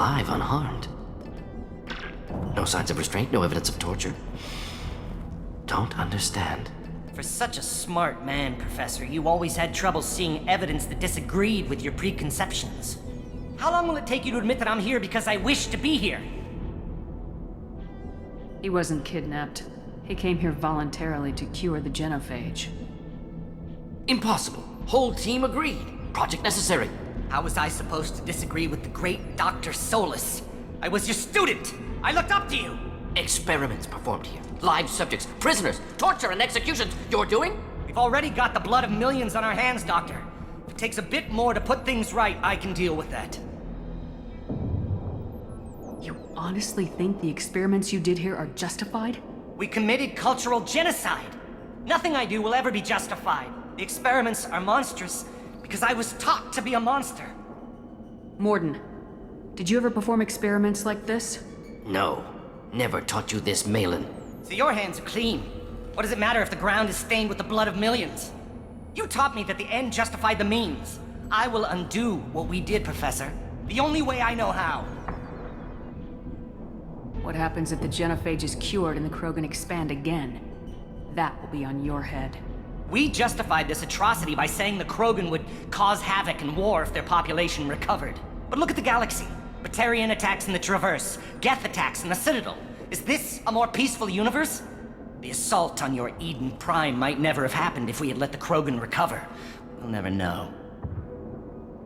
alive, unharmed. No signs of restraint, no evidence of torture. Don't understand. For such a smart man, Professor, you always had trouble seeing evidence that disagreed with your preconceptions. How long will it take you to admit that I'm here because I wish to be here? He wasn't kidnapped. He came here voluntarily to cure the genophage. Impossible. Whole team agreed. Project necessary. How was I supposed to disagree with the great Dr. Solus? I was your student! I looked up to you! Experiments performed here. Live subjects, prisoners, torture and executions. You're doing? We've already got the blood of millions on our hands, Doctor. If it takes a bit more to put things right, I can deal with that. You honestly think the experiments you did here are justified? We committed cultural genocide. Nothing I do will ever be justified. The experiments are monstrous because I was taught to be a monster. Mordin, did you ever perform experiments like this? No. Never taught you this, Malin. So your hands are clean. What does it matter if the ground is stained with the blood of millions? You taught me that the end justified the means. I will undo what we did, Professor. The only way I know how. What happens if the genophage is cured and the Krogan expand again? That will be on your head. We justified this atrocity by saying the Krogan would cause havoc and war if their population recovered. But look at the galaxy. Batarian attacks in the Traverse, Geth attacks in the Citadel. Is this a more peaceful universe? The assault on your Eden Prime might never have happened if we had let the Krogan recover. We'll never know.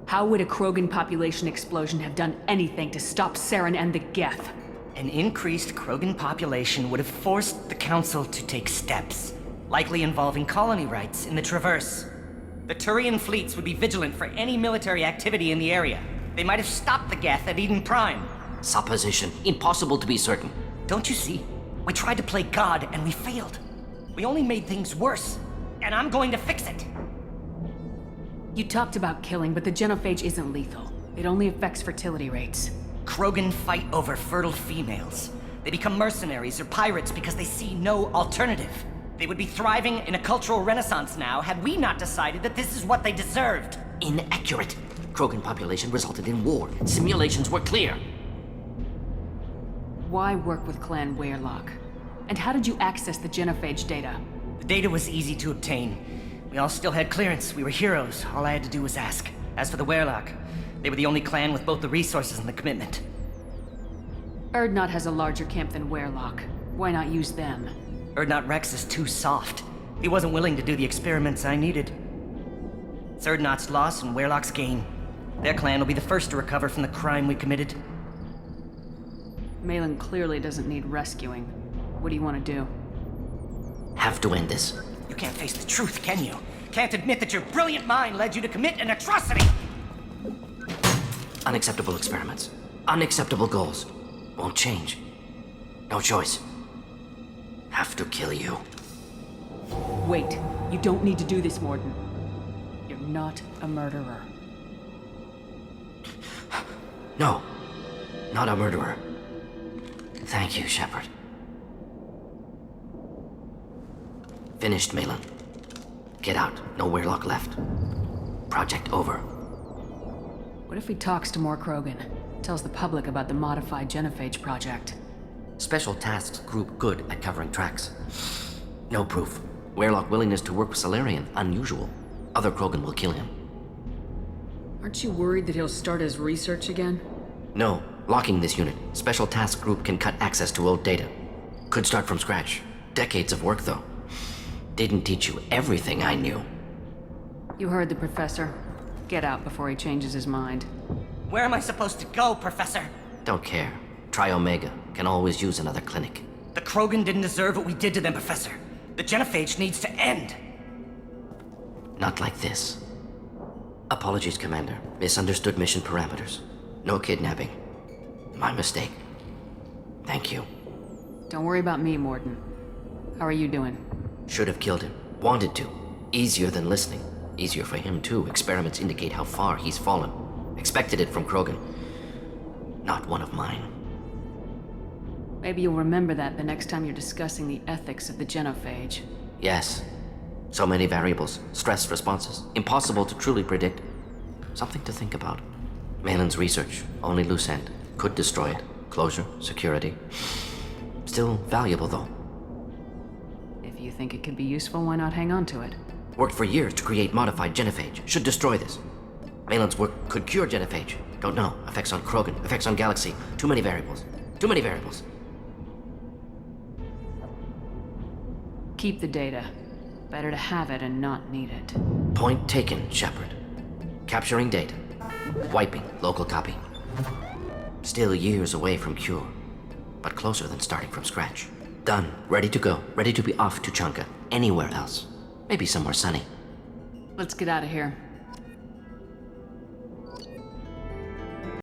How would a Krogan population explosion have done anything to stop Saren and the Geth? An increased Krogan population would have forced the Council to take steps, likely involving colony rights in the Traverse. The Turian fleets would be vigilant for any military activity in the area. They might have stopped the Geth at Eden Prime. Supposition. Impossible to be certain. Don't you see? We tried to play God and we failed. We only made things worse, and I'm going to fix it. You talked about killing, but the genophage isn't lethal. It only affects fertility rates. Krogan fight over fertile females. They become mercenaries or pirates because they see no alternative. They would be thriving in a cultural renaissance now had we not decided that this is what they deserved. Inaccurate. Krogan population resulted in war. Simulations were clear. Why work with Clan Weyrloc? And how did you access the genophage data? The data was easy to obtain. We all still had clearance. We were heroes. All I had to do was ask. As for the Weyrloc, they were the only clan with both the resources and the commitment. Urdnot has a larger camp than Weyrloc. Why not use them? Urdnot Rex is too soft. He wasn't willing to do the experiments I needed. It's Urdnot's loss and Weyrloc's gain. Their clan will be the first to recover from the crime we committed. Malin clearly doesn't need rescuing. What do you want to do? Have to end this. You can't face the truth, can you? Can't admit that your brilliant mind led you to commit an atrocity! Unacceptable experiments. Unacceptable goals. Won't change. No choice. Have to kill you. Wait. You don't need to do this, Mordin. You're not a murderer. No. Not a murderer. Thank you, Shepard. Finished, Malin. Get out. No Weyrloc left. Project over. What if he talks to more Krogan? Tells the public about the modified genophage project? Special Tasks Group good at covering tracks. No proof. Weyrloc willingness to work with Salarian, unusual. Other Krogan will kill him. Aren't you worried that he'll start his research again? No. Locking this unit. Special Task Group can cut access to old data. Could start from scratch. Decades of work, though. Didn't teach you everything I knew. You heard the professor. Get out before he changes his mind. Where am I supposed to go, Professor? Don't care. Try Omega. Can always use another clinic. The Krogan didn't deserve what we did to them, Professor. The genophage needs to end. Not like this. Apologies, Commander. Misunderstood mission parameters. No kidnapping. My mistake. Thank you. Don't worry about me, Mordin. How are you doing? Should have killed him. Wanted to. Easier than listening. Easier for him, too. Experiments indicate how far he's fallen. Expected it from Krogan. Not one of mine. Maybe you'll remember that the next time you're discussing the ethics of the genophage. Yes. So many variables. Stress responses. Impossible to truly predict. Something to think about. Malin's research. Only loose end. Could destroy it. Closure, security. Still valuable, though. If you think it could be useful, why not hang on to it? Worked for years to create modified genophage. Should destroy this. Malin's work could cure genophage. Don't know. Effects on Krogan, effects on Galaxy. Too many variables. Too many variables. Keep the data. Better to have it and not need it. Point taken, Shepard. Capturing data. Wiping local copy. Still years away from cure, but closer than starting from scratch. Done. Ready to go. Ready to be off to Chanka. Anywhere else. Maybe somewhere sunny. Let's get out of here.